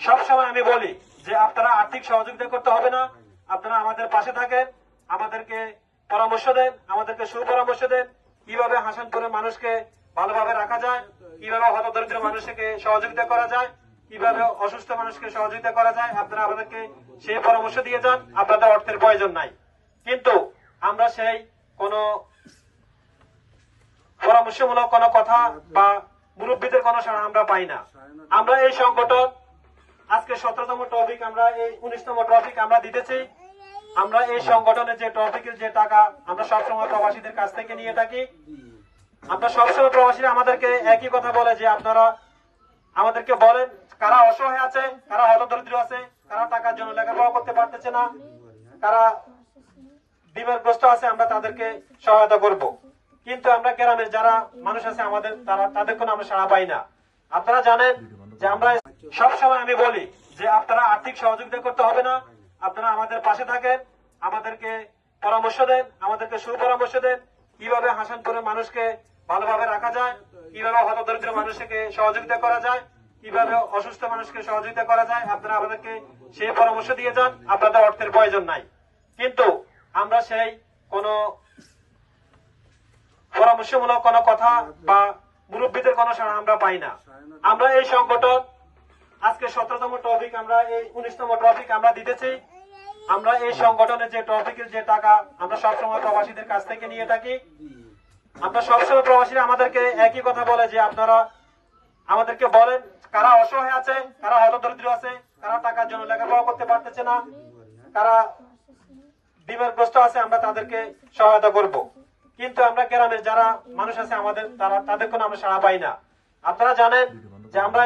সবসময় আমি বলি যে আপনারা আর্থিক সহযোগিতা করতে হবে না, আপনারা আমাদের পাশে থাকেন, আমাদেরকে পরামর্শ দেন, আমাদেরকে সুপরামর্শ দেন কিভাবে হাসানপুরের মানুষকে ভালোভাবে রাখা যায়, কিভাবে হতদরিদ্র মানুষকে সহযোগিতা করা যায়, কিভাবে অসুস্থ মানুষকে সহযোগিতা করা যায়। আপনারা আমাদেরকে সেই পরামর্শ দিয়ে যান। আপনাদের অর্থের প্রয়োজন নাই, কিন্তু আমরা সেই কোন পরামর্শমূলক কোন কথা বা মুরব্বীদের কোন সাড়া আমরা পাই না। আমরা এই সংগঠন আজকে 17তম টপিক, আমরা এই 19তম টপিক আমরা দিতেছি। আমরা এই সংগঠনের যে টপিকের যে টাকা আমরা সবসময় প্রবাসীদের কাছ থেকে নিয়ে থাকি। আমরা সবসময় প্রবাসীরা আমাদেরকে একই কথা বলে যে আপনারা আমাদেরকে বলেন কারা অসহায় আছে, কারা হতদরিদ্র আছে, কারা টাকার জন্য লেখাপড়া করতে পারতেছে না, কারা বিমারগ্রস্ত আছে, আমরা তাদেরকে সহায়তা করব। কিন্তু আমরা গ্রামের যারা মানুষ আছে আমাদের তাদের কোনো আমরা সাড়া পাই না। আপনারা জানেন যে আমরা সবসময় আমি বলি যে আপনারা আর্থিক সহযোগিতা করতে হবে না, আপনারা আমাদের পাশে থাকেন, আমাদেরকে পরামর্শ দেন, আমাদেরকে সুপরামর্শ দেন কিভাবে হাসানপুরের মানুষকে ভালোভাবে রাখা যায়, কিভাবে হতদরিদ্র মানুষকে সহযোগিতা করা যায়, কিভাবে অসুস্থ মানুষকে সহযোগিতা করা যায়। আপনারা আমাদেরকে সেই পরামর্শ দিয়ে যান। আপনাদের অর্থের প্রয়োজন নাই, কিন্তু আমরা সেই কোন পরামর্শমূলক কোন কথা বা মুরব্বীদের কোন সাড়া আমরা পাই না। আমরা এই সংগঠন আজকে 17তম টপিক, আমরা এই 19তম টপিক আমরা দিতেছি। আমরা এই সংগঠনের যে টপিকের যে টাকা আমরা সবসময় প্রবাসীদের কাছ থেকে নিয়ে থাকি। আমরা সবসময় প্রবাসীরা আমাদেরকে একই কথা বলে যে আপনারা আমাদেরকে বলেন কারা অসহায় আছে, কারা হতদরিদ্র আছে, কারা টাকার জন্য লেখাপড়া করতে পারতেছে না, কারা বিমারগ্রস্ত আছে, আমরা তাদেরকে সহায়তা করব। কিন্তু আমরা গ্রামের যারা মানুষ আছে আমাদের তাদের কোনো আমরা সাড়া পাই না। আপনারা জানেন যে আমরা